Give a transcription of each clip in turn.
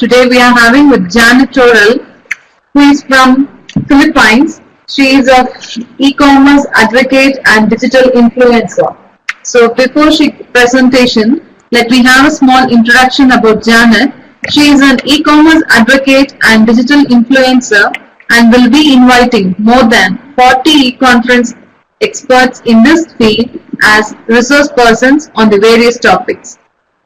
today we are having with Jannette Troal, who is from Philippines. She is a e-commerce advocate and digital influencer. So before she presentation, let me have a small introduction about Jannette. She is an e-commerce advocate and digital influencer and will be inviting more than 40 e-conference experts in this field as resource persons on the various topics.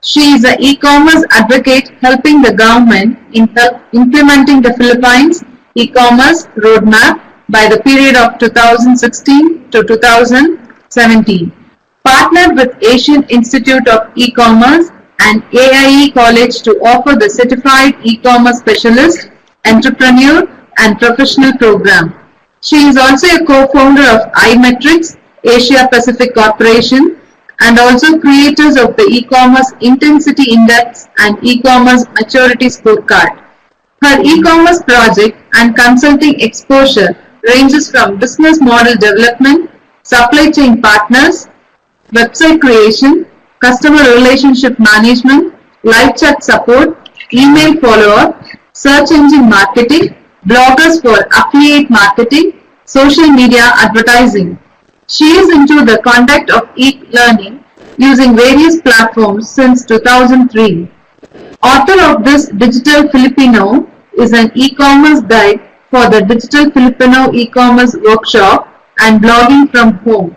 She is an e-commerce advocate helping the government in implementing the Philippines e-commerce roadmap by the period of 2016 to 2017. Partnered with Asian Institute of E-commerce and AIE College to offer the Certified E-commerce Specialist, Entrepreneur and Professional program. She is also a co-founder of iMetrics Asia Pacific Corporation and also creators of the e-commerce intensity index and e-commerce maturity scorecard. Her e-commerce project and consulting exposure ranges from business model development, supply chain partners, website creation, customer relationship management, live chat support, email follow-up, search engine marketing, bloggers for affiliate marketing, social media advertising. She is into the conduct of e-learning using various platforms since 2003. Author of this Digital Filipino is an e-commerce guide for the Digital Filipino e-commerce workshop and blogging from home.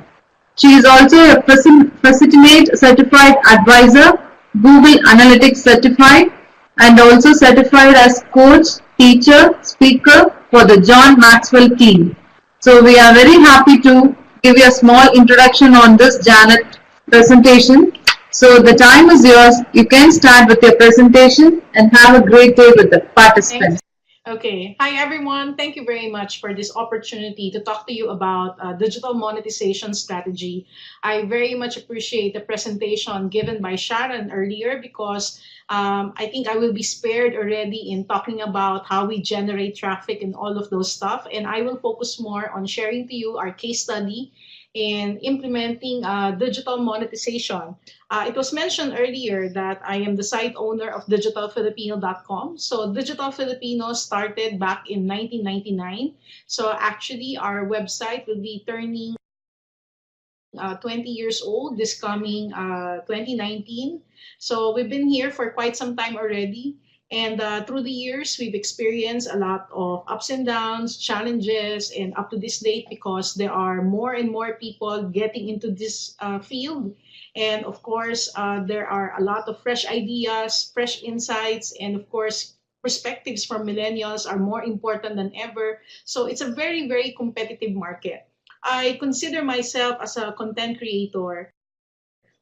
She is also a Precisionate Certified Advisor, Google Analytics Certified, and also certified as coach, teacher, speaker for the John Maxwell team. So we are very happy to give you a small introduction on this Jannette presentation. So the time is yours. You can start with your presentation and have a great day with the participants. Okay. Hi, everyone. Thank you very much for this opportunity to talk to you about digital monetization strategy. I very much appreciate the presentation given by Sharon earlier because I think I will be spared already in talking about how we generate traffic and all of those stuff. And I will focus more on sharing to you our case study in implementing digital monetization. It was mentioned earlier that I am the site owner of digitalfilipino.com. So Digital Filipino started back in 1999. So actually our website will be turning 20 years old this coming 2019. So we've been here for quite some time already. And through the years, we've experienced a lot of ups and downs, challenges, and up to this date because there are more and more people getting into this field. And of course, there are a lot of fresh ideas, fresh insights, and of course, perspectives from millennials are more important than ever. So it's a very, very competitive market. I consider myself as a content creator.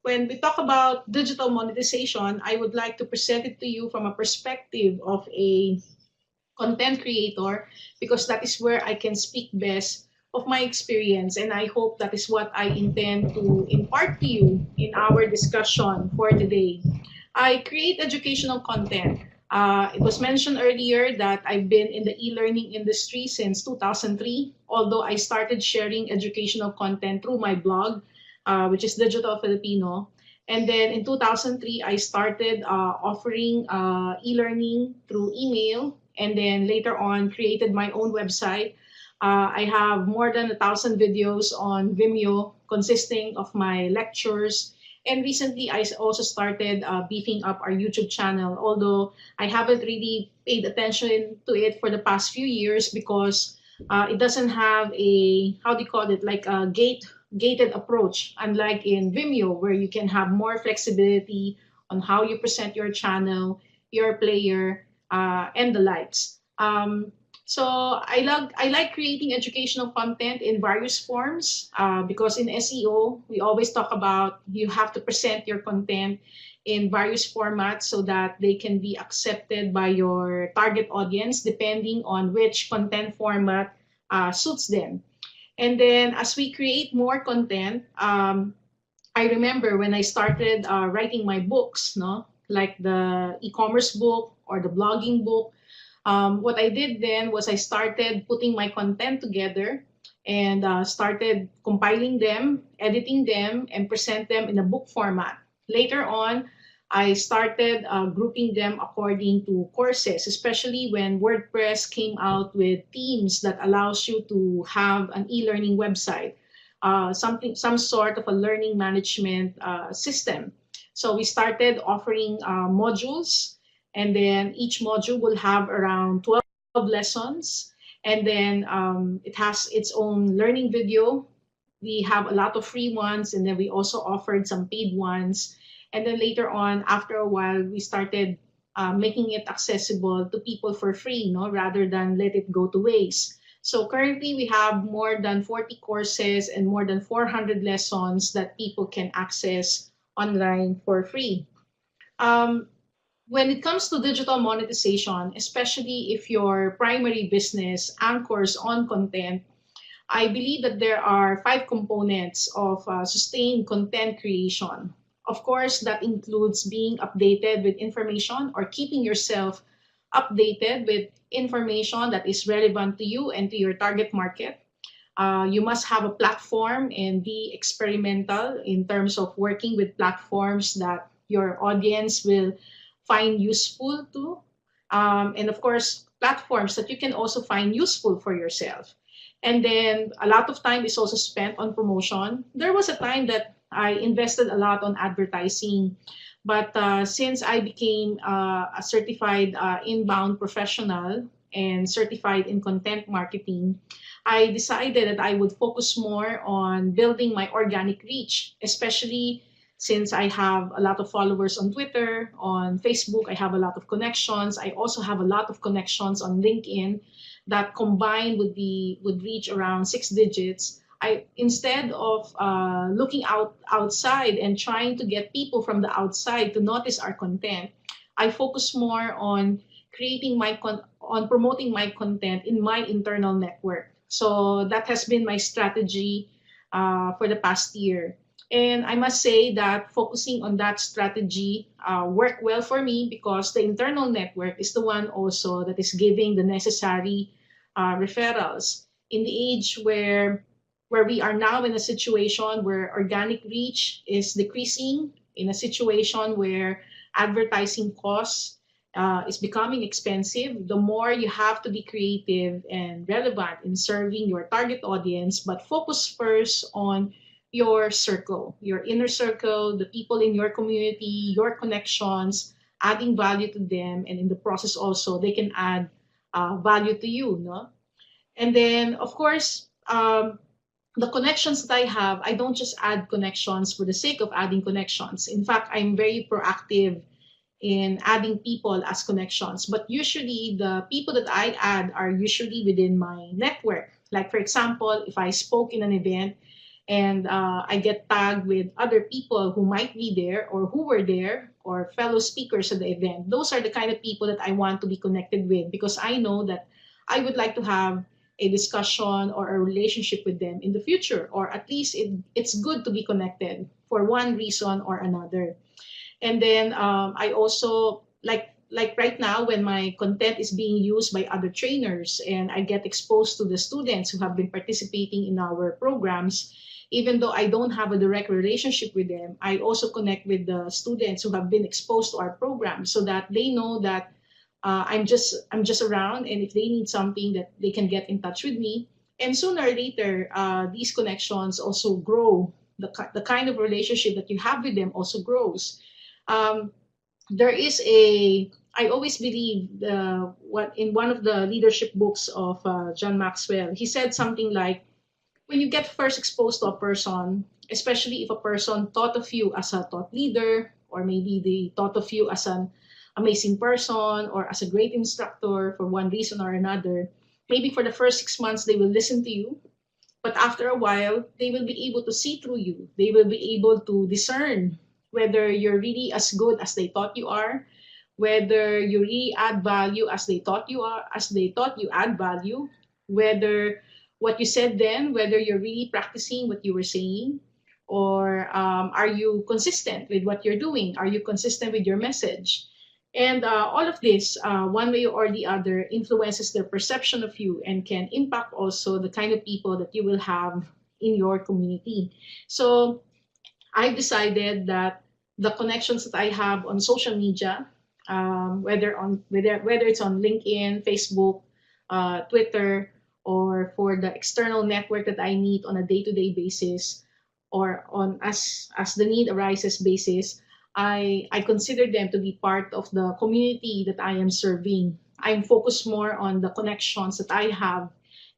When we talk about digital monetization, I would like to present it to you from a perspective of a content creator because that is where I can speak best of my experience, and I hope that is what I intend to impart to you in our discussion for today. I create educational content. It was mentioned earlier that I've been in the e-learning industry since 2003, although I started sharing educational content through my blog, which is Digital Filipino. And then in 2003, I started offering e-learning through email, and then later on created my own website. I have more than 1,000 videos on Vimeo consisting of my lectures. And recently, I also started beefing up our YouTube channel, although I haven't really paid attention to it for the past few years because it doesn't have a, how do you call it, like a gated approach, unlike in Vimeo, where you can have more flexibility on how you present your channel, your player, and the likes. So I like creating educational content in various forms because in SEO, we always talk about you have to present your content in various formats so that they can be accepted by your target audience depending on which content format suits them. And then as we create more content, I remember when I started writing my books, no, like the e-commerce book or the blogging book. What I did then was I started putting my content together and started compiling them, editing them, and present them in a book format. Later on, I started grouping them according to courses, especially when WordPress came out with themes that allows you to have an e-learning website, some sort of a learning management system. So we started offering modules, and then each module will have around 12 lessons, and then it has its own learning video. We have a lot of free ones, and then we also offered some paid ones. And then later on, after a while, we started making it accessible to people for free, no, rather than let it go to waste. So currently, we have more than 40 courses and more than 400 lessons that people can access online for free. Um, when it comes to digital monetization, especially if your primary business anchors on content, I believe that there are five components of sustained content creation. Of course, that includes being updated with information or keeping yourself updated with information that is relevant to you and to your target market. You must have a platform and be experimental in terms of working with platforms that your audience will find useful to. And of course, platforms that you can also find useful for yourself. And then a lot of time is also spent on promotion. There was a time that I invested a lot on advertising, but since I became a certified inbound professional and certified in content marketing, I decided that I would focus more on building my organic reach, especially since I have a lot of followers on Twitter, on Facebook, I have a lot of connections. I also have a lot of connections on LinkedIn that combined would reach around 6 digits. I instead of looking outside and trying to get people from the outside to notice our content, I focus more on on promoting my content in my internal network. So that has been my strategy for the past year. And I must say that focusing on that strategy worked well for me because the internal network is the one also that is giving the necessary referrals. In the age where we are now in a situation where organic reach is decreasing, in a situation where advertising costs is becoming expensive, the more you have to be creative and relevant in serving your target audience, but focus first on your circle, your inner circle, the people in your community, your connections, adding value to them, and in the process also they can add value to you, no? And then, of course, the connections that I have, I don't just add connections for the sake of adding connections. In fact, I'm very proactive in adding people as connections. But usually, the people that I add are usually within my network. Like, for example, if I spoke in an event and I get tagged with other people who might be there or who were there or fellow speakers at the event, those are the kind of people that I want to be connected with because I know that I would like to have a discussion or a relationship with them in the future, or at least it's good to be connected for one reason or another. And then I also like right now when my content is being used by other trainers and I get exposed to the students who have been participating in our programs, even though I don't have a direct relationship with them, I also connect with the students who have been exposed to our program so that they know that I'm just around, and if they need something, that they can get in touch with me. And sooner or later, these connections also grow. The kind of relationship that you have with them also grows. Um, there is a I always believe what in one of the leadership books of John Maxwell, he said something like, when you get first exposed to a person, especially if a person thought of you as a thought leader, or maybe they thought of you as an amazing person or as a great instructor for one reason or another, maybe for the first 6 months they will listen to you, but after a while, they will be able to see through you. They will be able to discern whether you're really as good as they thought you are, whether you really add value as they thought you are, as they thought you add value, whether what you said then, whether you're really practicing what you were saying, or are you consistent with what you're doing? Are you consistent with your message? And all of this, one way or the other, influences their perception of you and can impact also the kind of people that you will have in your community. So I decided that the connections that I have on social media, whether it's on LinkedIn, Facebook, Twitter, or for the external network that I meet on a day-to-day basis, or on as the need arises basis, I consider them to be part of the community that I am serving. I'm focused more on the connections that I have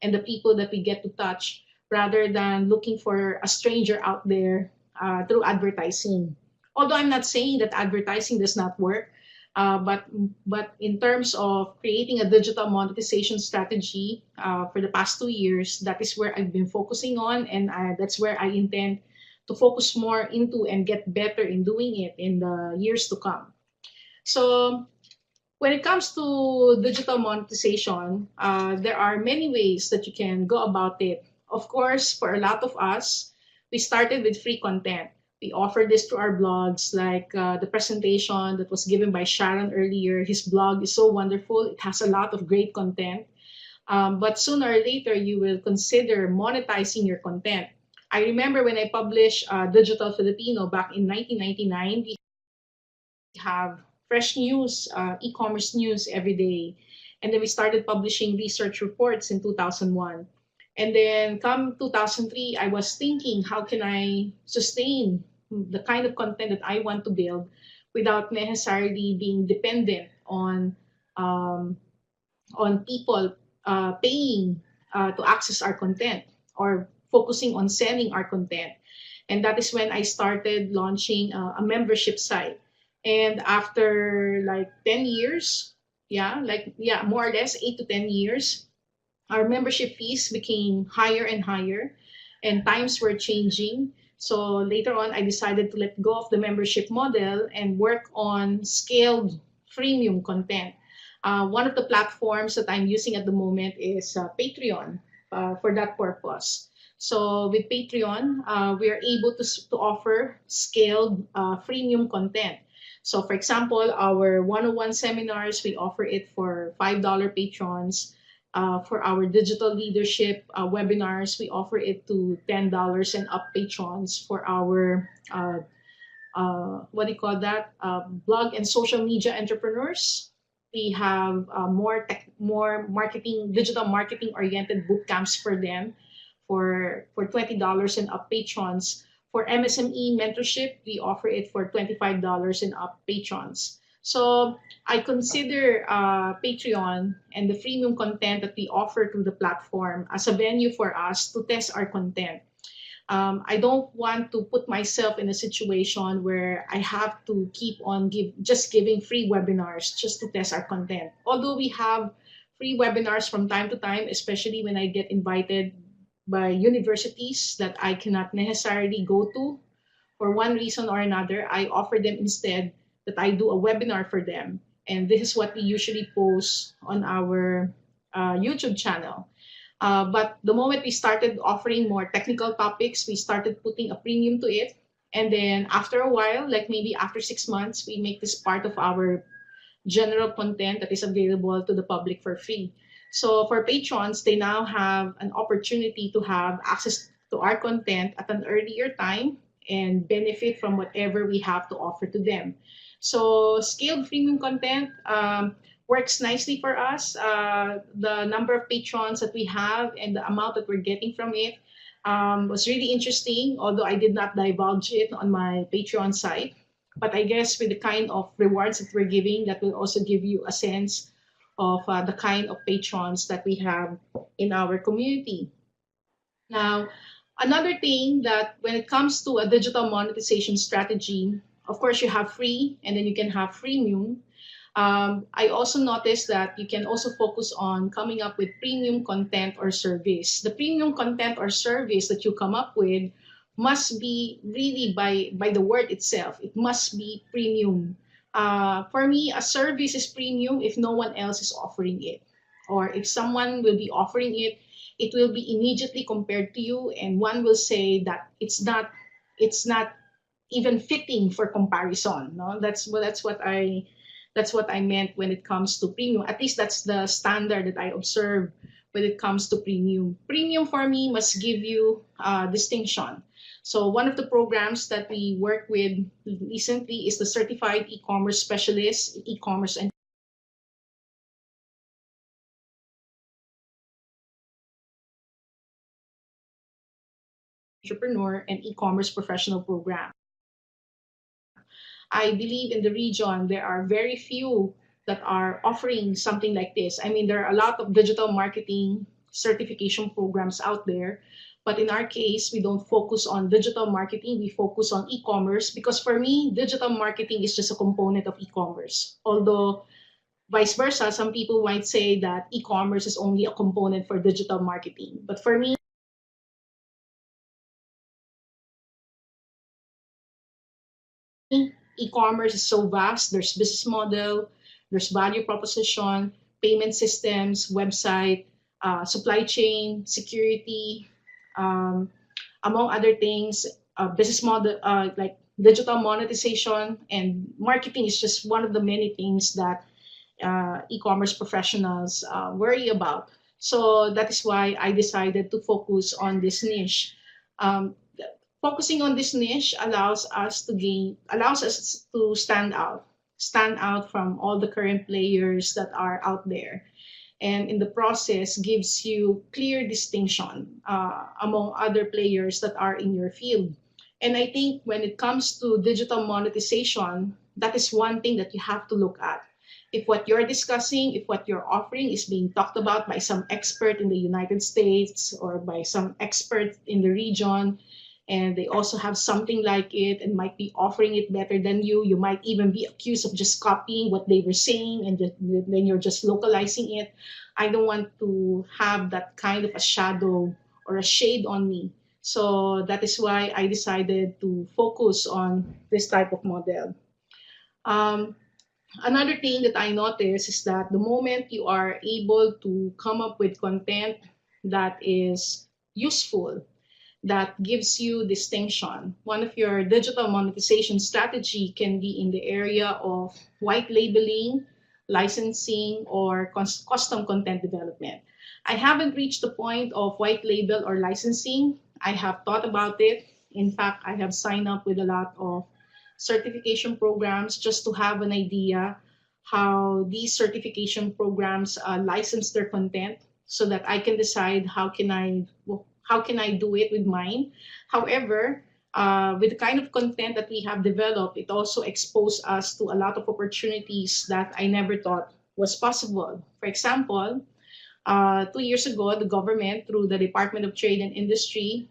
and the people that we get to touch rather than looking for a stranger out there through advertising. Although I'm not saying that advertising does not work, but in terms of creating a digital monetization strategy for the past 2 years, that is where I've been focusing on, and that's where I intend to focus more into and get better in doing it in the years to come. So when it comes to digital monetization, there are many ways that you can go about it. Of course, for a lot of us, we started with free content. We offer this to our blogs, like the presentation that was given by Sharon earlier. His blog is so wonderful. It has a lot of great content. But sooner or later, you will consider monetizing your content. I remember when I published Digital Filipino back in 1999, we have fresh news, e-commerce news every day. And then we started publishing research reports in 2001. And then come 2003, I was thinking, how can I sustain the kind of content that I want to build without necessarily being dependent um, on people paying to access our content or focusing on selling our content. And that is when I started launching a membership site. And after like 10 years, more or less 8 to 10 years, our membership fees became higher and higher, and times were changing. So later on, I decided to let go of the membership model and work on scaled freemium content. One of the platforms that I'm using at the moment is Patreon for that purpose. So with Patreon, we are able to offer scaled freemium content. So for example, our 101 seminars, we offer it for $5 patrons. For our digital leadership webinars, we offer it to $10 and up patrons. For our what do you call that? Blog and social media entrepreneurs, we have more marketing, digital marketing oriented boot camps for them for $20 and up patrons. For MSME mentorship, we offer it for $25 and up patrons. So I consider Patreon and the freemium content that we offer through the platform as a venue for us to test our content. I don't want to put myself in a situation where I have to keep on just giving free webinars just to test our content. Although we have free webinars from time to time, especially when I get invited by universities that I cannot necessarily go to for one reason or another, I offer them instead that I do a webinar for them. And this is what we usually post on our YouTube channel. But the moment we started offering more technical topics, we started putting a premium to it. And then after a while, like maybe after 6 months, we make this part of our general content that is available to the public for free. So for patrons, they now have an opportunity to have access to our content at an earlier time and benefit from whatever we have to offer to them. So scaled freemium content works nicely for us. The number of patrons that we have and the amount that we're getting from it was really interesting, although I did not divulge it on my Patreon site. But I guess with the kind of rewards that we're giving, that will also give you a sense of the kind of patrons that we have in our community. Now, another thing that when it comes to a digital monetization strategy, of course, you have free and then you can have freemium. I also noticed that you can also focus on coming up with premium content or service. The premium content or service that you come up with must be really by the word itself. It must be premium. For me, a service is premium if no one else is offering it. Or if someone will be offering it, it will be immediately compared to you, and one will say that it's not even fitting for comparison. No, that's what I meant when it comes to premium. At least that's the standard that I observe when it comes to premium. Premium for me must give you distinction. So one of the programs that we work with recently is the Certified E-commerce Specialist, E-commerce Entrepreneur, and E-commerce Professional program. I believe in the region there are very few that are offering something like this. I mean, there are a lot of digital marketing certification programs out there, but in our case, we don't focus on digital marketing, we focus on e-commerce because for me, digital marketing is just a component of e-commerce. Although vice versa, some people might say that e-commerce is only a component for digital marketing. But for me, e-commerce is so vast. There's business model, there's value proposition, payment systems, website, supply chain, security, um, among other things. Business model like digital monetization and marketing is just one of the many things that e-commerce professionals worry about. So that is why I decided to focus on this niche. Um, Focusing on this niche allows us to stand out from all the current players that are out there, and in the process gives you clear distinction among other players that are in your field. And I think when it comes to digital monetization, that is one thing that you have to look at. If what you're discussing, if what you're offering is being talked about by some expert in the United States or by some expert in the region, and they also have something like it and might be offering it better than you might even be accused of just copying what they were saying and then you're just localizing it. I don't want to have that kind of a shadow or a shade on me. So that is why I decided to focus on this type of model. Um, Another thing that I noticed is that the moment you are able to come up with content that is useful, that gives you distinction. One of your digital monetization strategy can be in the area of white labeling, licensing, or custom content development. I haven't reached the point of white label or licensing. I have thought about it. In fact, I have signed up with a lot of certification programs just to have an idea how these certification programs license their content so that I can decide how can I do it with mine. However, with the kind of content that we have developed, it also exposed us to a lot of opportunities that I never thought was possible. For example, 2 years ago, the government, through the Department of Trade and Industry,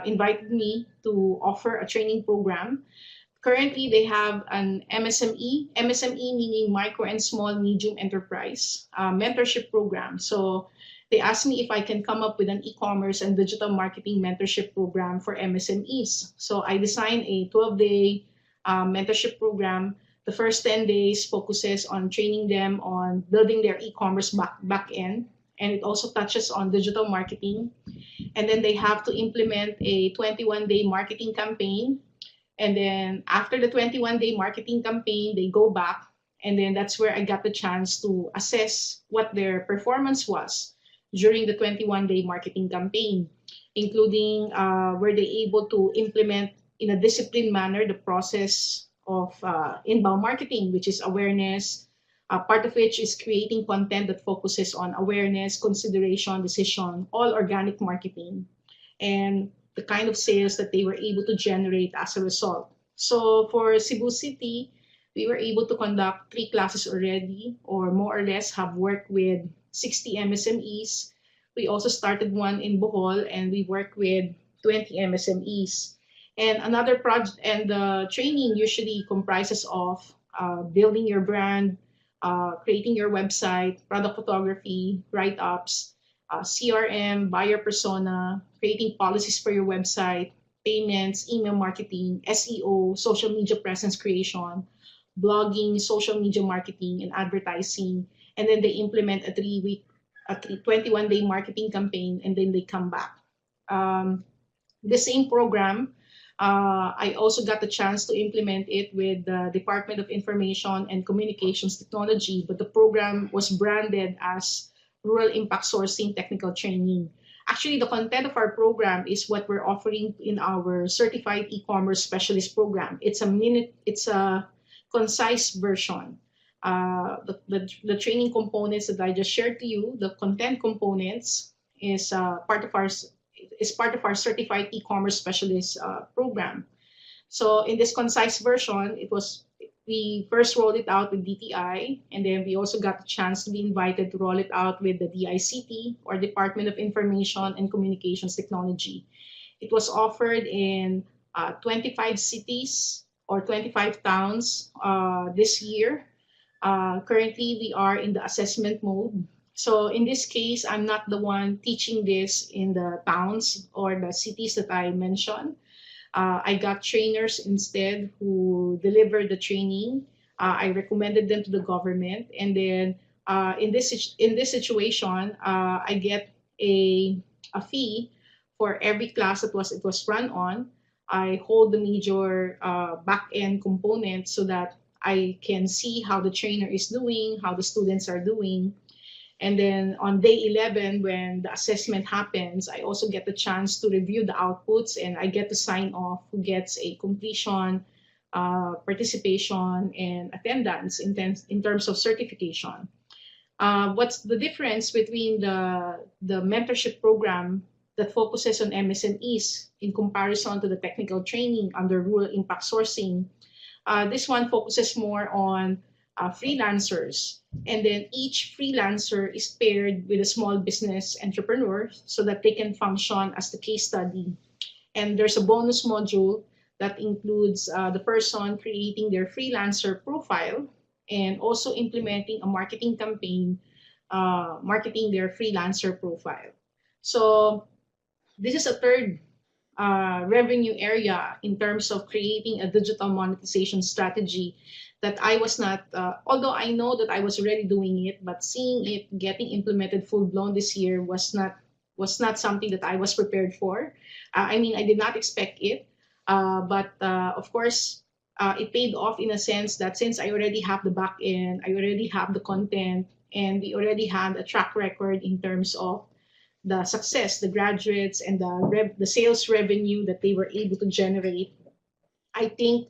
invited me to offer a training program. Currently, they have an MSME meaning micro and small medium enterprise mentorship program. So they asked me if I can come up with an e-commerce and digital marketing mentorship program for MSMEs. So I designed a 12-day mentorship program. The first 10 days focuses on training them on building their e-commerce back end, and it also touches on digital marketing. And then they have to implement a 21-day marketing campaign, and then after the 21-day marketing campaign, they go back. And then that's where I got the chance to assess what their performance was during the 21-day marketing campaign, including were they able to implement in a disciplined manner the process of inbound marketing, which is awareness, part of which is creating content that focuses on awareness, consideration, decision, all organic marketing, and the kind of sales that they were able to generate as a result. So for Cebu City, we were able to conduct 3 classes already, or more or less have worked with 60 MSMEs. We also started one in Bohol, and we work with 20 MSMEs. And another project, and the training usually comprises of building your brand, creating your website, product photography, write-ups, CRM, buyer persona, creating policies for your website, payments, email marketing, SEO, social media presence creation, blogging, social media marketing, and advertising. And then they implement a 21-day marketing campaign, and then they come back. The same program, I also got the chance to implement it with the Department of Information and Communications Technology, but the program was branded as Rural Impact Sourcing Technical Training. Actually, the content of our program is what we're offering in our certified e-commerce specialist program. It's a concise version. The training components that I just shared to you, the content components, is part of our certified e-commerce specialist program. So in this concise version, we first rolled it out with DTI, and then we also got the chance to be invited to roll it out with the DICT, or Department of Information and Communications Technology. It was offered in 25 cities or 25 towns this year. Currently, we are in the assessment mode. So in this case, I'm not the one teaching this in the towns or the cities that I mentioned. I got trainers instead who delivered the training. I recommended them to the government, and then in this situation, I get a fee for every class that it was run on. I hold the major back end component so that I can see how the trainer is doing, how the students are doing. And then on day 11, when the assessment happens, I also get the chance to review the outputs, and I get to sign off who gets a completion, participation, and attendance in terms of certification. What's the difference between the mentorship program that focuses on MSMEs in comparison to the technical training under rural impact sourcing? This one focuses more on freelancers, and then each freelancer is paired with a small business entrepreneur so that they can function as the case study. And there's a bonus module that includes the person creating their freelancer profile and also implementing a marketing campaign, marketing their freelancer profile. So this is a third revenue area in terms of creating a digital monetization strategy that I was not, although I know that I was already doing it, but seeing it getting implemented full blown this year was not something that I was prepared for. I mean, I did not expect it, but of course, it paid off in a sense that since I already have the back end, I already have the content, and we already had a track record in terms of the success, the graduates, and the sales revenue that they were able to generate. I think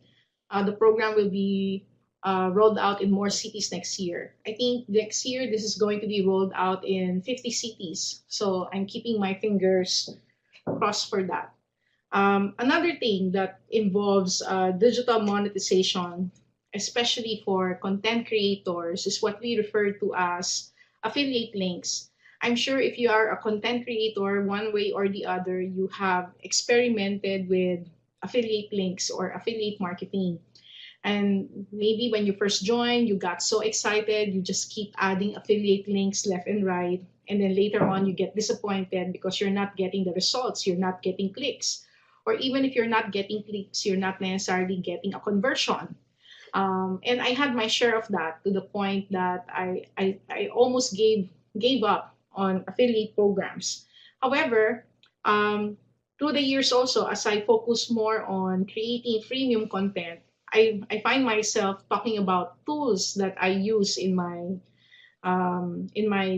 the program will be rolled out in more cities next year. I think next year this is going to be rolled out in 50 cities. So I'm keeping my fingers crossed for that. Another thing that involves digital monetization, especially for content creators, is what we refer to as affiliate links. I'm sure if you are a content creator, one way or the other, you have experimented with affiliate links or affiliate marketing. And maybe when you first joined, you got so excited, you just keep adding affiliate links left and right. And then later on, you get disappointed because you're not getting the results, you're not getting clicks. Or even if you're not getting clicks, you're not necessarily getting a conversion. And I had my share of that to the point that I almost gave up on affiliate programs. However, through the years also, as I focus more on creating freemium content, I find myself talking about tools that I use in my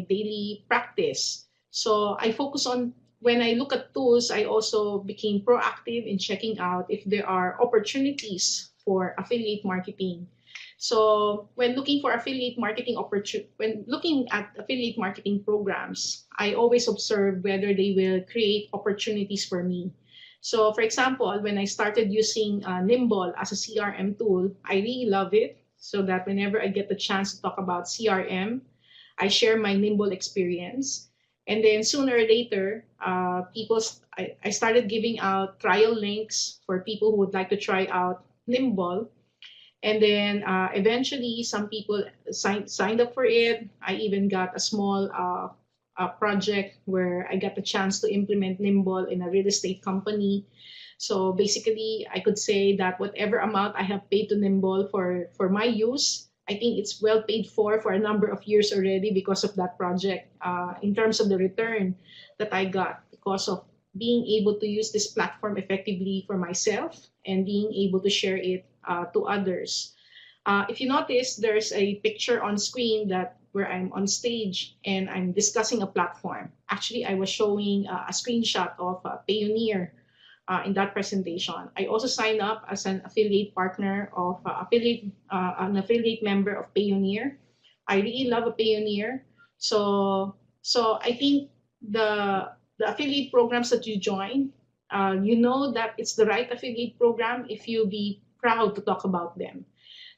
daily practice. So I focus on, when I look at tools, I also became proactive in checking out if there are opportunities for affiliate marketing. So when looking for affiliate marketing when looking at affiliate marketing programs, I always observe whether they will create opportunities for me. So for example, when I started using Nimble as a CRM tool, I really love it. So that whenever I get the chance to talk about CRM, I share my Nimble experience. And then sooner or later, I started giving out trial links for people who would like to try out Nimble. And then eventually, some people signed up for it. I even got a small project where I got the chance to implement Nimble in a real estate company. So basically, I could say that whatever amount I have paid to Nimble for my use, I think it's well paid for a number of years already because of that project, in terms of the return that I got because of being able to use this platform effectively for myself and being able to share it to others. If you notice, there's a picture on screen that where I'm on stage and I'm discussing a platform. Actually, I was showing a screenshot of Payoneer in that presentation. I also signed up as an affiliate partner of an affiliate member of Payoneer. I really love a Payoneer. So I think the affiliate programs that you join, you know that it's the right affiliate program if you be proud to talk about them.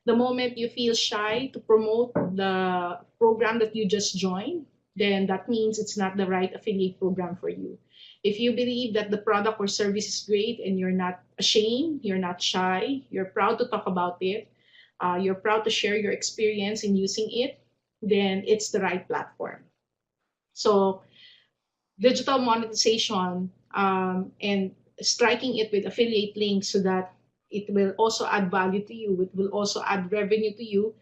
The moment you feel shy to promote the program that you just joined, then that means it's not the right affiliate program for you. If you believe that the product or service is great and you're not ashamed, you're not shy, you're proud to talk about it, you're proud to share your experience in using it, then it's the right platform. So digital monetization and striking it with affiliate links so that it will also add value to you, it will also add revenue to you,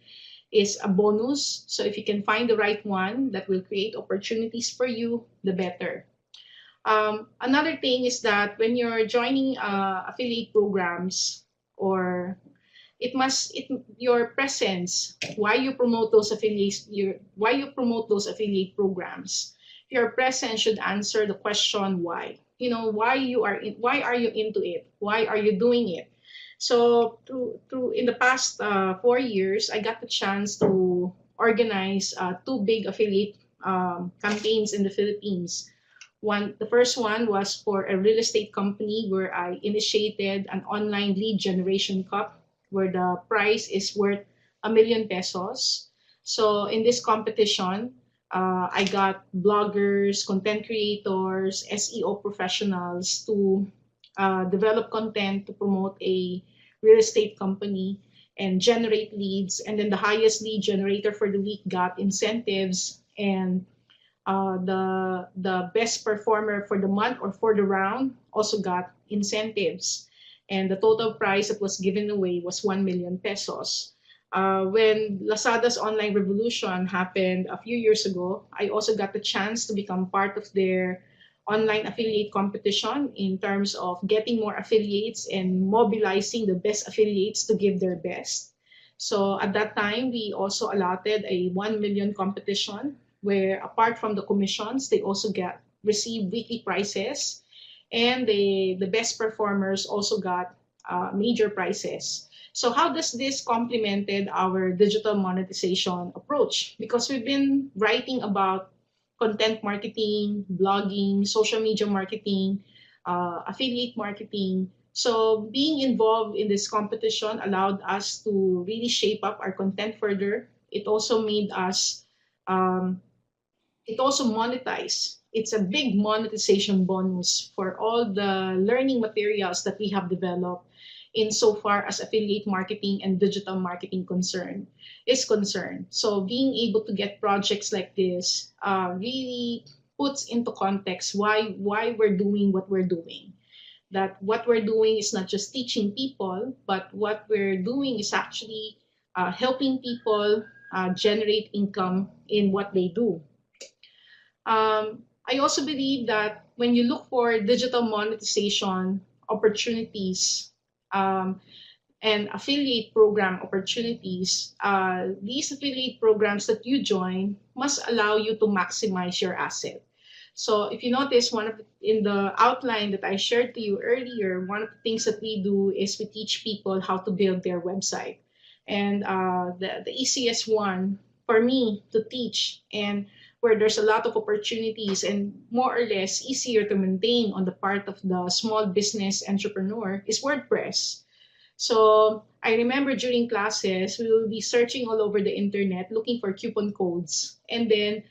is a bonus. So if you can find the right one that will create opportunities for you, the better. Another thing is that when you're joining affiliate programs, or your presence, why you promote those affiliate programs, your presence should answer the question why. You know why are you into it? Why are you doing it? So through in the past 4 years, I got the chance to organize two big affiliate campaigns in the Philippines. The first one was for a real estate company where I initiated an online lead generation cup where the prize is worth 1 million pesos. So in this competition, I got bloggers, content creators, SEO professionals to develop content to promote a real estate company and generate leads. And then the highest lead generator for the week got incentives, and the best performer for the month or for the round also got incentives. And the total prize that was given away was 1 million pesos. When Lazada's online revolution happened a few years ago, I also got the chance to become part of their online affiliate competition in terms of getting more affiliates and mobilizing the best affiliates to give their best. So at that time, we also allotted a 1 million competition where apart from the commissions, they also receive weekly prizes, and the best performers also got major prizes. So how does this complemented our digital monetization approach? Because we've been writing about content marketing, blogging, social media marketing, affiliate marketing. So being involved in this competition allowed us to really shape up our content further. It also made us, it also monetized. It's a big monetization bonus for all the learning materials that we have developed in so far as affiliate marketing and digital marketing is concerned. So being able to get projects like this really puts into context why we're doing what we're doing. That what we're doing is not just teaching people, but what we're doing is actually helping people generate income in what they do. I also believe that when you look for digital monetization opportunities, and affiliate program opportunities, these affiliate programs that you join must allow you to maximize your asset. So if you notice, in the outline that I shared to you earlier, one of the things that we do is we teach people how to build their website. And the easiest one for me to teach, and where there's a lot of opportunities and more or less easier to maintain on the part of the small business entrepreneur, is WordPress. So I remember during classes, we will be searching all over the internet looking for coupon codes. And then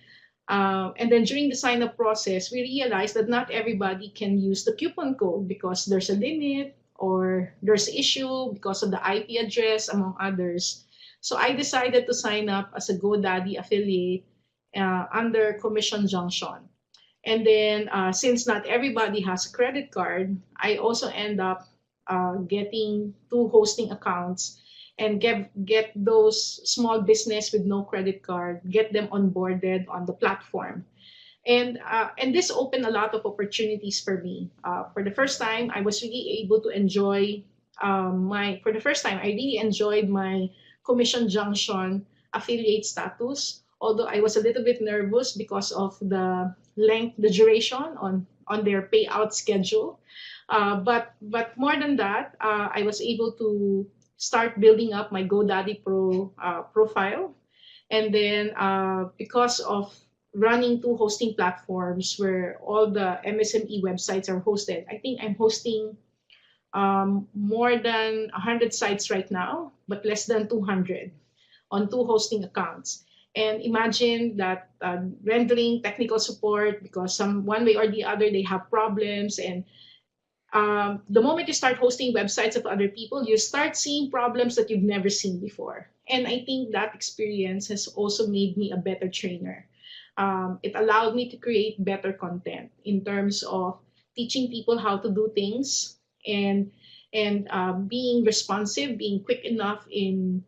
during the sign up process, we realized that not everybody can use the coupon code because there's a limit or there's issue because of the IP address, among others. So I decided to sign up as a GoDaddy affiliate under Commission Junction. And then since not everybody has a credit card, I also end up getting 2 hosting accounts and get those small business with no credit card, get them onboarded on the platform. And this opened a lot of opportunities for me. For the first time, I was really able to enjoy for the first time, I really enjoyed my Commission Junction affiliate status. although I was a little bit nervous because of the duration on their payout schedule. But more than that, I was able to start building up my GoDaddy Pro profile, and then because of running two hosting platforms where all the MSME websites are hosted, I think I'm hosting more than 100 sites right now, but less than 200 on two hosting accounts. And imagine that rendering technical support because some one way or the other they have problems. And the moment you start hosting websites of other people, you start seeing problems that you've never seen before. And I think that experience has also made me a better trainer. It allowed me to create better content in terms of teaching people how to do things, and being responsive, being quick enough in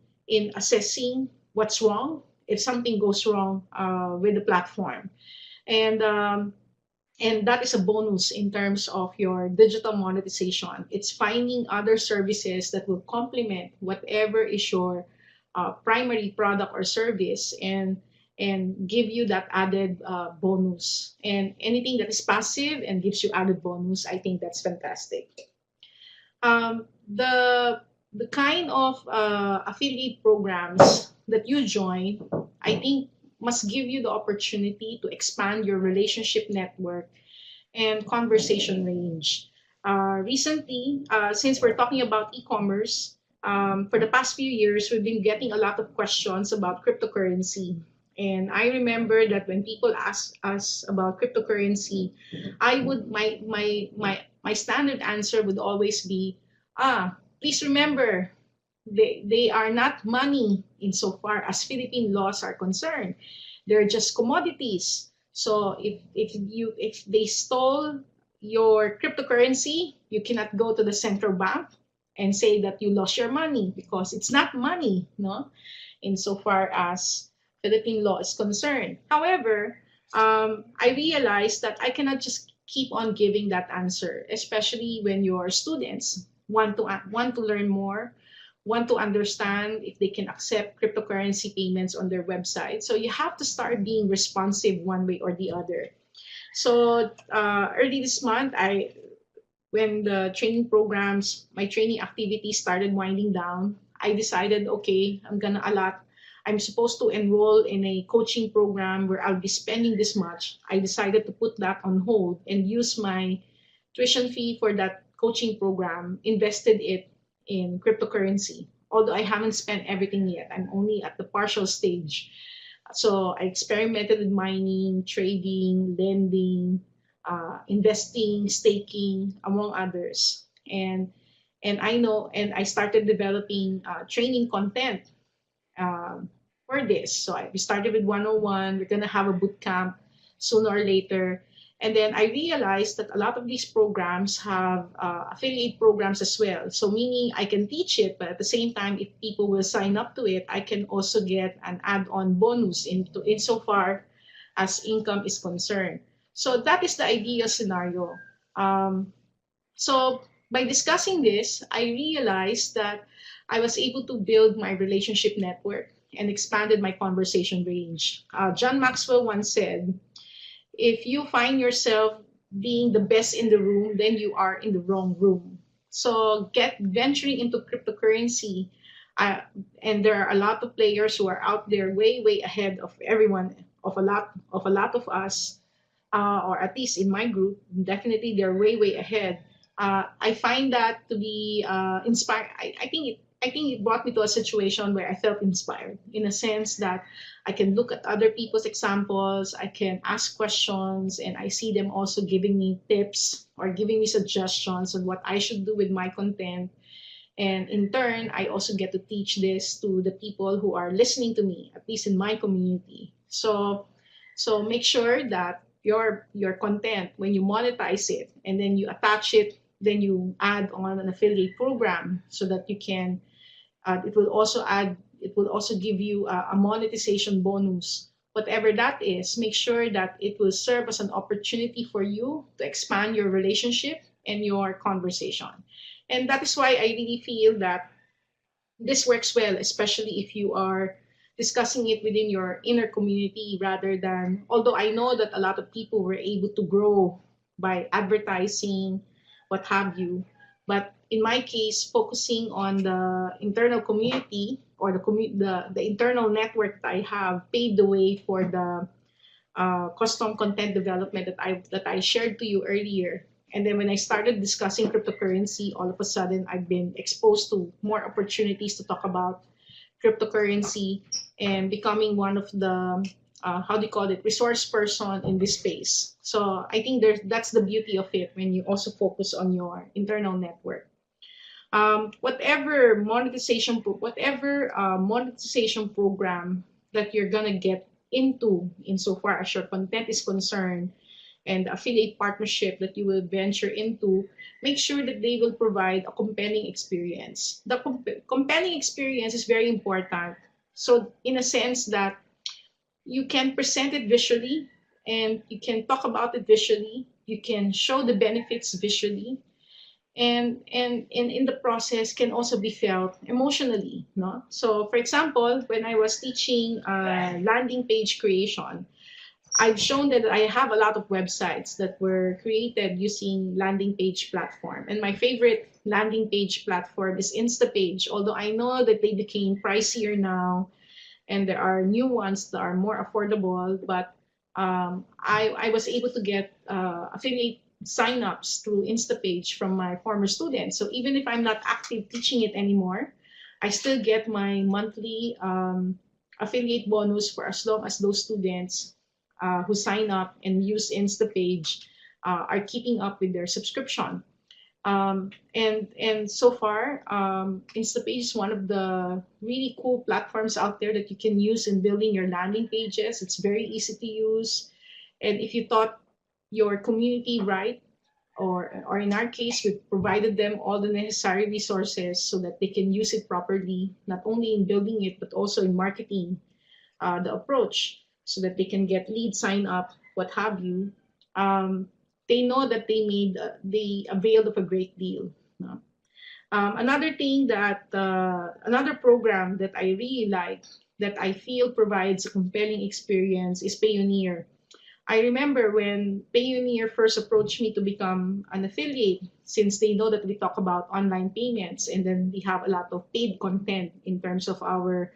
assessing what's wrong if something goes wrong with the platform. And and that is a bonus in terms of your digital monetization. It's finding other services that will complement whatever is your primary product or service, and give you that added bonus. And anything that is passive and gives you added bonus, I think that's fantastic. The kind of affiliate programs that you join, I think, must give you the opportunity to expand your relationship network and conversation range. Recently, since we're talking about e-commerce, for the past few years, we've been getting a lot of questions about cryptocurrency. And I remember that when people ask us about cryptocurrency, I would my standard answer would always be, please remember, they are not money insofar as Philippine laws are concerned. They're just commodities. So if they stole your cryptocurrency, you cannot go to the central bank and say that you lost your money because it's not money, no, insofar as Philippine law is concerned. However, I realized that I cannot just keep on giving that answer, especially when your students want to learn more, want to understand if they can accept cryptocurrency payments on their website. So you have to start being responsive one way or the other. So early this month, when the training programs, my training activities started winding down, I decided, okay, I'm supposed to enroll in a coaching program where I'll be spending this much. I decided to put that on hold and use my tuition fee for that coaching program, invested it in cryptocurrency. Although I haven't spent everything yet, I'm only at the partial stage. So I experimented with mining, trading, lending, investing, staking, among others. And I know, and I started developing training content for this. So we started with 101. We're gonna have a boot camp sooner or later. And then I realized that a lot of these programs have affiliate programs as well. So meaning I can teach it, but at the same time, if people will sign up to it, I can also get an add-on bonus insofar as income is concerned. So that is the ideal scenario. So by discussing this, I realized that I was able to build my relationship network and expanded my conversation range. John Maxwell once said, if you find yourself being the best in the room, then you are in the wrong room. So venturing into cryptocurrency, and there are a lot of players who are out there way ahead of everyone, of a lot of us, or at least in my group, definitely they're way ahead. I find that to be inspired. I think it brought me to a situation where I felt inspired in a sense that I can look at other people's examples, I can ask questions, and I see them also giving me tips or giving me suggestions on what I should do with my content. And in turn, I also get to teach this to the people who are listening to me, at least in my community. So make sure that your content, when you monetize it and then you attach it, then you add on an affiliate program so that you can it will also give you a monetization bonus, whatever that is. Make sure that it will serve as an opportunity for you to expand your relationship and your conversation. And that is why I really feel that this works well, especially if you are discussing it within your inner community rather than, although I know that a lot of people were able to grow by advertising, what have you. But in my case, focusing on the internal community or the internal network that I have paved the way for the custom content development that I shared to you earlier. And then when I started discussing cryptocurrency, all of a sudden I've been exposed to more opportunities to talk about cryptocurrency and becoming one of the how do you call it, resource person in this space. So I think that's the beauty of it when you also focus on your internal network. Whatever monetization program that you're gonna get into insofar as your content is concerned, and affiliate partnership that you will venture into, make sure that they will provide a compelling experience. The compelling experience is very important. So in a sense that you can present it visually and you can talk about it visually, you can show the benefits visually, and in the process can also be felt emotionally, no? So for example, when I was teaching landing page creation, I've shown that I have a lot of websites that were created using landing page platform. And my favorite landing page platform is Instapage, although I know that they became pricier now and there are new ones that are more affordable. But I was able to get affiliate signups through Instapage from my former students. So even if I'm not active teaching it anymore, I still get my monthly affiliate bonus for as long as those students who sign up and use Instapage are keeping up with their subscription. And so far, Instapage is one of the really cool platforms out there that you can use in building your landing pages. It's very easy to use. And if you taught your community right, or in our case, we provided them all the necessary resources so that they can use it properly, not only in building it, but also in marketing the approach so that they can get lead sign up, what have you. Um, they know that they availed of a great deal. No? Another program that I really like, that I feel provides a compelling experience, is Payoneer. I remember when Payoneer first approached me to become an affiliate, since they know that we talk about online payments and then we have a lot of paid content in terms of our,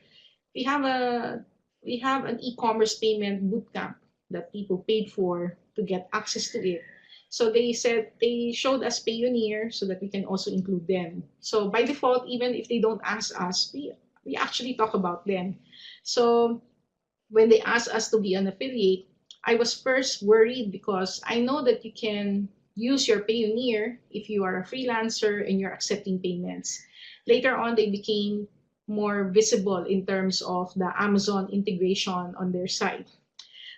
we have a we have an e-commerce payment bootcamp that people paid for to get access to it. So they showed us Payoneer so that we can also include them. So by default, even if they don't ask us, we actually talk about them. So when they asked us to be an affiliate, I was first worried because I know that you can use your Payoneer if you are a freelancer and you're accepting payments. Later on, they became more visible in terms of the Amazon integration on their site.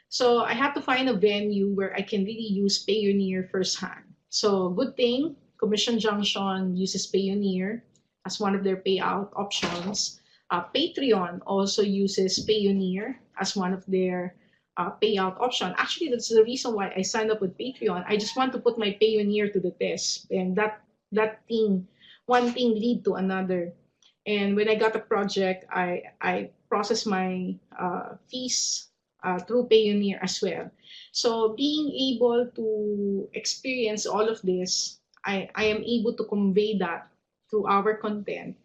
So I had to find a venue where I can really use Payoneer firsthand. So good thing, Commission Junction uses Payoneer as one of their payout options. Patreon also uses Payoneer as one of their payout option. Actually, that's the reason why I signed up with Patreon. I just want to put my Payoneer to the test, and one thing lead to another. And when I got a project, I processed my fees through Payoneer as well. So being able to experience all of this, I am able to convey that through our content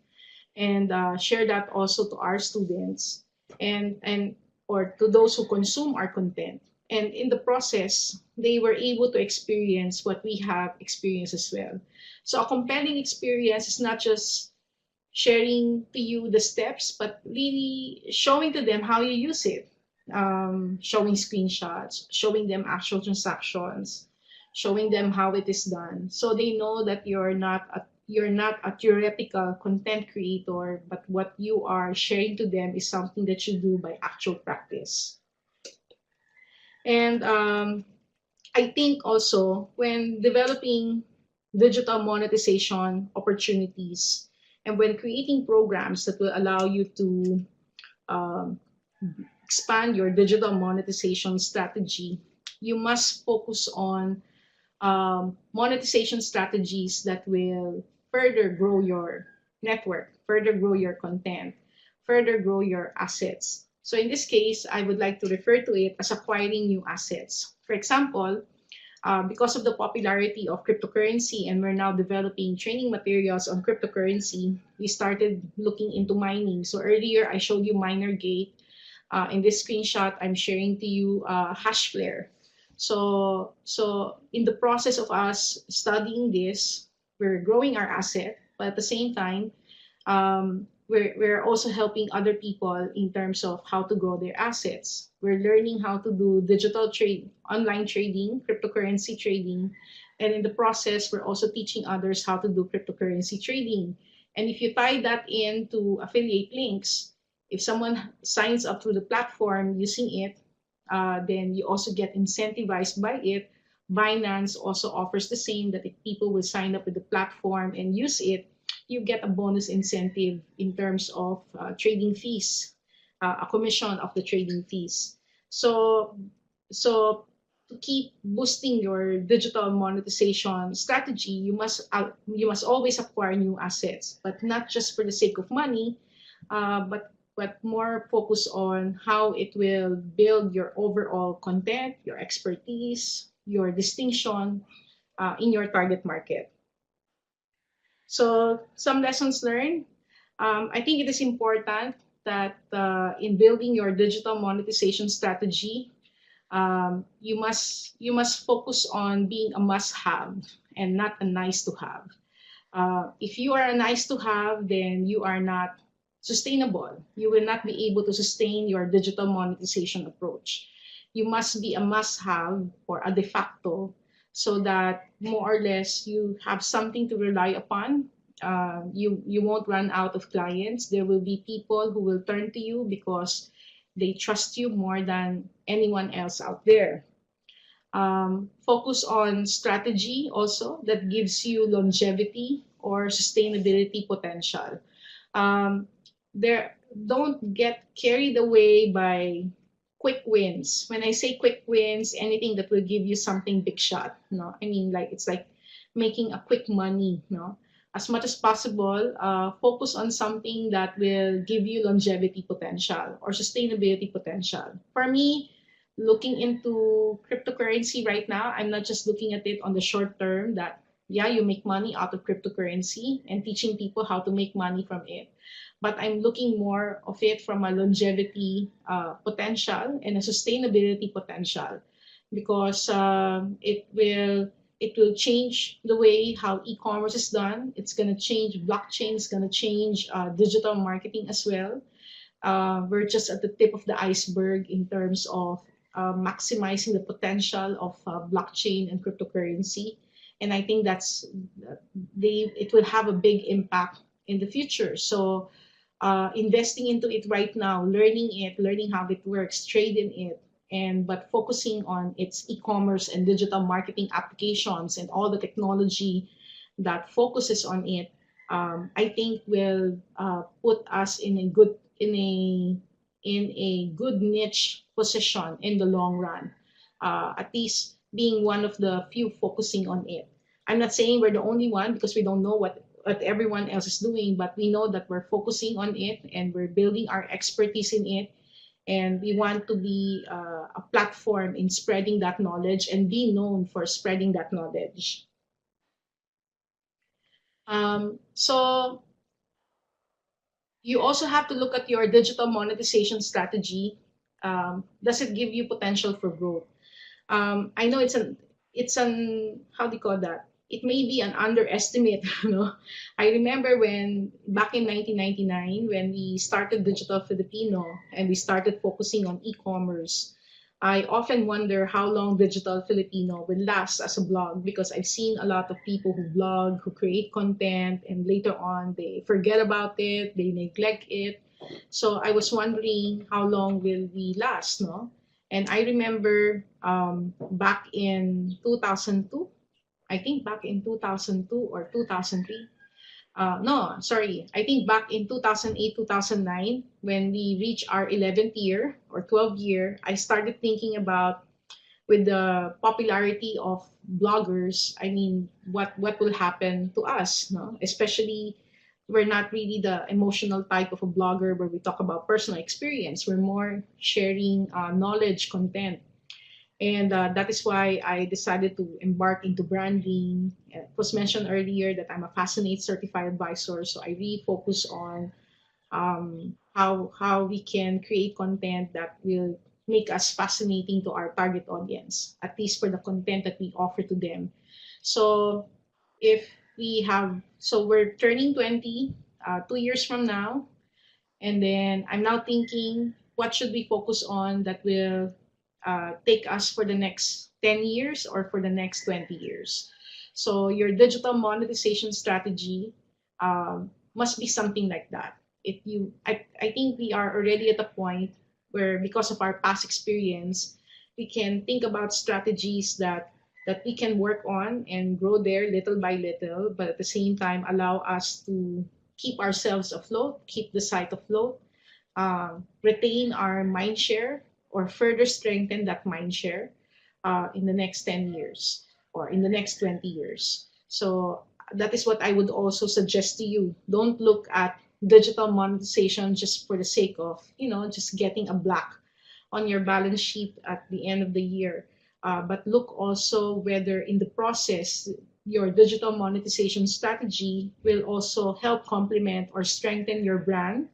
and share that also to our students and or to those who consume our content. And in the process, they were able to experience what we have experienced as well. So a compelling experience is not just sharing to you the steps, but really showing to them how you use it, showing screenshots, showing them actual transactions, showing them how it is done, so they know that you're not a theoretical content creator, but what you are sharing to them is something that you do by actual practice. And I think also when developing digital monetization opportunities and when creating programs that will allow you to um, expand your digital monetization strategy, you must focus on monetization strategies that will further grow your network, further grow your content, further grow your assets, So in this case, I would like to refer to it as acquiring new assets. For example, because of the popularity of cryptocurrency and we're now developing training materials on cryptocurrency, we started looking into mining. So earlier I showed you MinerGate. In this screenshot, I'm sharing to you Hashflare. So in the process of us studying this, we're growing our asset, but at the same time, we're also helping other people in terms of how to grow their assets. We're learning how to do digital trade, online trading, cryptocurrency trading, and in the process, we're also teaching others how to do cryptocurrency trading. And if you tie that into affiliate links, if someone signs up through the platform using it, then you also get incentivized by it. Binance also offers the same, that if people will sign up with the platform and use it, you get a bonus incentive in terms of trading fees, a commission of the trading fees. So, so to keep boosting your digital monetization strategy, you must always acquire new assets, but not just for the sake of money, but more focus on how it will build your overall content, your expertise, your distinction in your target market. So some lessons learned. I think it is important that in building your digital monetization strategy, you must focus on being a must-have and not a nice-to-have. If you are a nice-to-have, then you are not sustainable. You will not be able to sustain your digital monetization approach. You must be a must-have or a de facto, so that more or less you have something to rely upon. You won't run out of clients. There will be people who will turn to you because they trust you more than anyone else out there. Focus on strategy also that gives you longevity or sustainability potential. Um, there, don't get carried away by quick wins. When I say quick wins, anything that will give you something big shot. No, I mean, like, it's like making a quick money. No, as much as possible, focus on something that will give you longevity potential or sustainability potential. For me, looking into cryptocurrency right now, I'm not just looking at it on the short term that, yeah, you make money out of cryptocurrency and teaching people how to make money from it. But I'm looking more of it from a longevity potential and a sustainability potential, because it will change the way how e-commerce is done. It's going to change blockchain. It's going to change digital marketing as well. We're just at the tip of the iceberg in terms of maximizing the potential of blockchain and cryptocurrency. And I think it will have a big impact in the future. So investing into it right now, learning how it works, trading it, but focusing on its e-commerce and digital marketing applications and all the technology that focuses on it, I think will put us in a good niche position in the long run. At least being one of the few focusing on it. I'm not saying we're the only one, because we don't know what everyone else is doing, but we know that we're focusing on it and we're building our expertise in it. And we want to be a platform in spreading that knowledge and be known for spreading that knowledge. So you also have to look at your digital monetization strategy. Does it give you potential for growth? I know it's an how do you call that? It may be an underestimate. I remember when back in 1999, when we started Digital Filipino and we started focusing on e-commerce, I often wonder how long Digital Filipino will last as a blog, because I've seen a lot of people who blog, who create content, and later on they forget about it, they neglect it. So I was wondering how long will we last, no? And I remember back in 2002, I think back in 2002 or 2003. No, sorry. I think back in 2008, 2009, when we reached our 11th year or 12th year, I started thinking about, with the popularity of bloggers, I mean, what will happen to us, no? Especially we're not really the emotional type of a blogger where we talk about personal experience. We're more sharing knowledge content. And that is why I decided to embark into branding. It was mentioned earlier that I'm a Fascinate certified advisor, so I really focus on how we can create content that will make us fascinating to our target audience, at least for the content that we offer to them. So if so we're turning 20 2 years from now, and then I'm now thinking, what should we focus on that will take us for the next 10 years or for the next 20 years? So your digital monetization strategy must be something like that. I think we are already at a point where, because of our past experience, we can think about strategies that we can work on and grow there little by little, but at the same time allow us to keep ourselves afloat, keep the site afloat, retain our mind share, or further strengthen that mind share in the next 10 years or in the next 20 years. So that is what I would also suggest to you. Don't look at digital monetization just for the sake of, just getting a black on your balance sheet at the end of the year. But look also whether in the process your digital monetization strategy will also help complement or strengthen your brand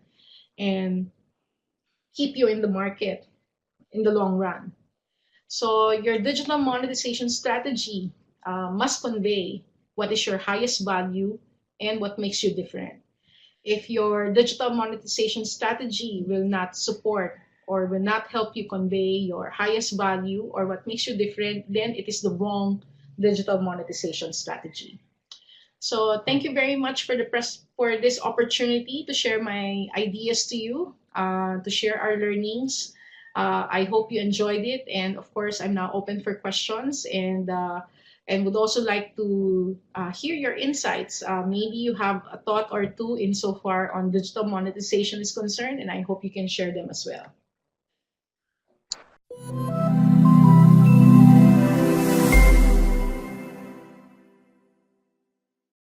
and keep you in the market in the long run. So your digital monetization strategy must convey what is your highest value and what makes you different. If your digital monetization strategy will not support or will not help you convey your highest value or what makes you different, then it is the wrong digital monetization strategy. So thank you very much for for this opportunity to share my ideas to you, to share our learnings. I hope you enjoyed it, and of course, I'm now open for questions and would also like to hear your insights. Maybe you have a thought or two insofar on digital monetization is concerned, and I hope you can share them as well.